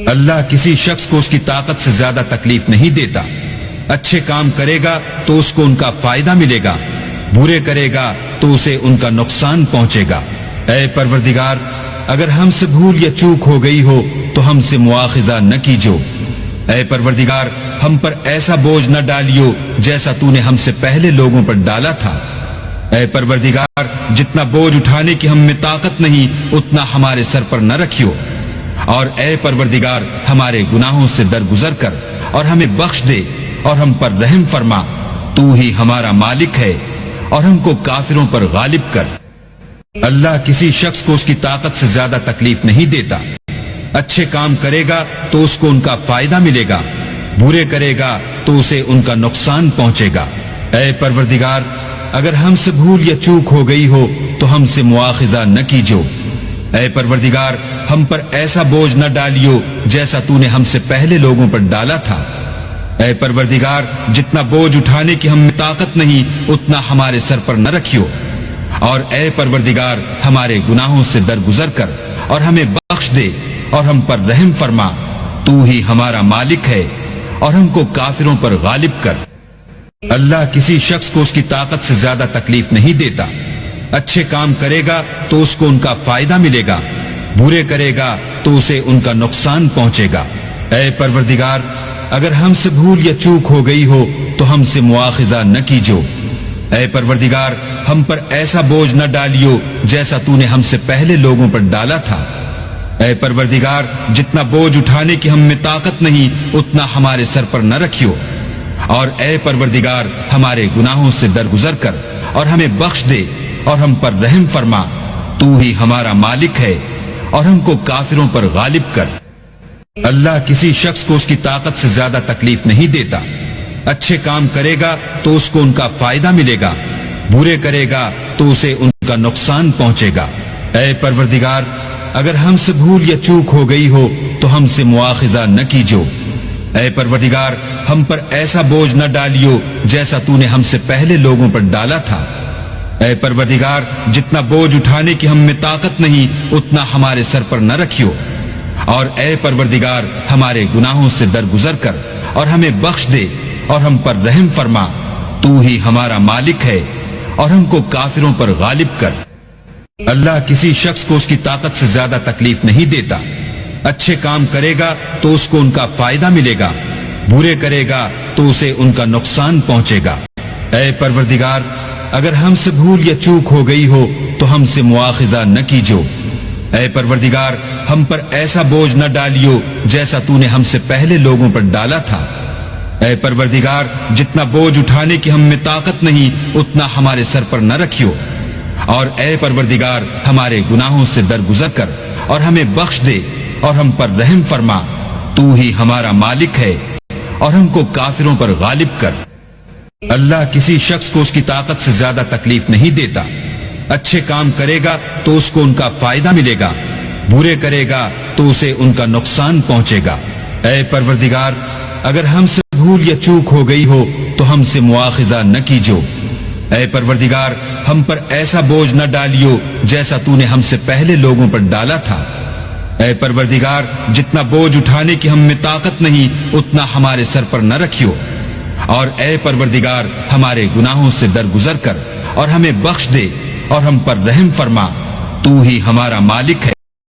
اللہ کسی شخص کو اس کی طاقت سے زیادہ تکلیف نہیں دیتا۔ اچھے کام کرے گا تو اس کو ان کا فائدہ ملے گا، برے کرے گا تو اسے ان کا نقصان پہنچے گا۔ اے پروردگار، اگر ہم سے بھول یا چوک ہو گئی ہو تو ہم سے مواخذہ نہ کیجو۔ اے پروردگار، ہم پر ایسا بوجھ نہ ڈالیو جیسا تو نے ہم سے پہلے لوگوں پر ڈالا تھا۔ اے پروردگار، جتنا بوجھ اٹھانے کی ہم میں طاقت نہیں اتنا ہمارے سر پر نہ رکھیو، اور اے پروردگار ہمارے گناہوں سے درگزر کر اور ہمیں بخش دے اور ہم پر رحم فرما، تو ہی ہمارا مالک ہے اور ہم کو کافروں پر غالب کر۔ اللہ کسی شخص کو اس کی طاقت سے زیادہ تکلیف نہیں دیتا۔ اچھے کام کرے گا تو اس کو ان کا فائدہ ملے گا، برے کرے گا تو اسے ان کا نقصان پہنچے گا۔ اے پروردگار، اگر ہم سے بھول یا چوک ہو گئی ہو تو ہم سے مواخذہ نہ کیجو۔ اے پروردگار، ہم پر ایسا بوجھ نہ ڈالیو جیسا تو نے ہم سے پہلے لوگوں پر ڈالا تھا۔ اے پروردگار، جتنا بوجھ اٹھانے کی ہم میں طاقت نہیں اتنا ہمارے سر پر نہ رکھیو، اور اے پروردگار ہمارے گناہوں سے درگزر کر اور ہمیں بخش دے اور ہم پر رحم فرما، تو ہی ہمارا مالک ہے اور ہم کو کافروں پر غالب کر۔ اللہ کسی شخص کو اس کی طاقت سے زیادہ تکلیف نہیں دیتا۔ اچھے کام کرے گا تو اس کو ان کا فائدہ ملے گا، برے کرے گا تو اسے ان کا نقصان پہنچے گا۔ اے پروردگار، اگر ہم سے بھول یا چوک ہو گئی ہو تو ہم سے مواخذہ نہ کیجو۔ اے پروردگار، ہم پر ایسا بوجھ نہ ڈالیو جیسا تو نے ہم سے پہلے لوگوں پر ڈالا تھا۔ اے پروردگار، جتنا بوجھ اٹھانے کی ہم میں طاقت نہیں اتنا ہمارے سر پر نہ رکھیو، اور اے پروردگار ہمارے گناہوں سے درگزر کر اور ہمیں بخش دے اور ہم پر رحم فرما، تو ہی ہمارا مالک ہے اور ہم کو کافروں پر غالب کر۔ اللہ کسی شخص کو اس کی طاقت سے زیادہ تکلیف نہیں دیتا۔ اچھے کام کرے گا تو اس کو ان کا فائدہ ملے گا، برے کرے گا تو اسے ان کا نقصان پہنچے گا۔ اے پروردگار، اگر ہم سے بھول یا چوک ہو گئی ہو تو ہم سے مواخذہ نہ کیجو۔ اے پروردگار، ہم پر ایسا بوجھ نہ ڈالیو جیسا تو نے ہم سے پہلے لوگوں پر ڈالا تھا۔ اے پروردگار، جتنا بوجھ اٹھانے کی ہم میں طاقت نہیں اتنا ہمارے سر پر نہ رکھیو، اور اے پروردگار ہمارے گناہوں سے درگزر کر اور ہمیں بخش دے اور ہم پر رحم فرما، تو ہی ہمارا مالک ہے اور ہم کو کافروں پر غالب کر۔ اللہ کسی شخص کو اس کی طاقت سے زیادہ تکلیف نہیں دیتا۔ اچھے کام کرے گا تو اس کو ان کا فائدہ ملے گا، برے کرے گا تو اسے ان کا نقصان پہنچے گا۔ اے پروردگار، اگر ہم سے بھول یا چوک ہو گئی ہو تو ہم سے مواخذہ نہ کیجو۔ اے پروردگار، ہم پر ایسا بوجھ نہ ڈالیو جیسا تو نے ہم سے پہلے لوگوں پر ڈالا تھا۔ اے پروردگار، جتنا بوجھ اٹھانے کی ہم میں طاقت نہیں اتنا ہمارے سر پر نہ رکھیو، اور اے پروردگار ہمارے گناہوں سے درگزر کر اور ہمیں بخش دے اور ہم پر رحم فرما، تو ہی ہمارا مالک ہے اور ہم کو کافروں پر غالب کر۔ اللہ کسی شخص کو اس کی طاقت سے زیادہ تکلیف نہیں دیتا۔ اچھے کام کرے گا تو اس کو ان کا فائدہ ملے گا، برے کرے گا تو اسے ان کا نقصان پہنچے گا۔ اے پروردگار، اگر ہم سے بھول یا چوک ہو گئی ہو تو ہم سے مواخذہ نہ کیجو۔ اے پروردگار، ہم پر ایسا بوجھ نہ ڈالیو جیسا تو نے ہم سے پہلے لوگوں پر ڈالا تھا۔ اے پروردگار، جتنا بوجھ اٹھانے کی ہم میں طاقت نہیں اتنا ہمارے سر پر نہ رکھیو، اور اے پروردگار ہمارے گناہوں سے درگزر کر اور ہمیں بخش دے اور ہم پر رحم فرما، تو ہی ہمارا مالک ہے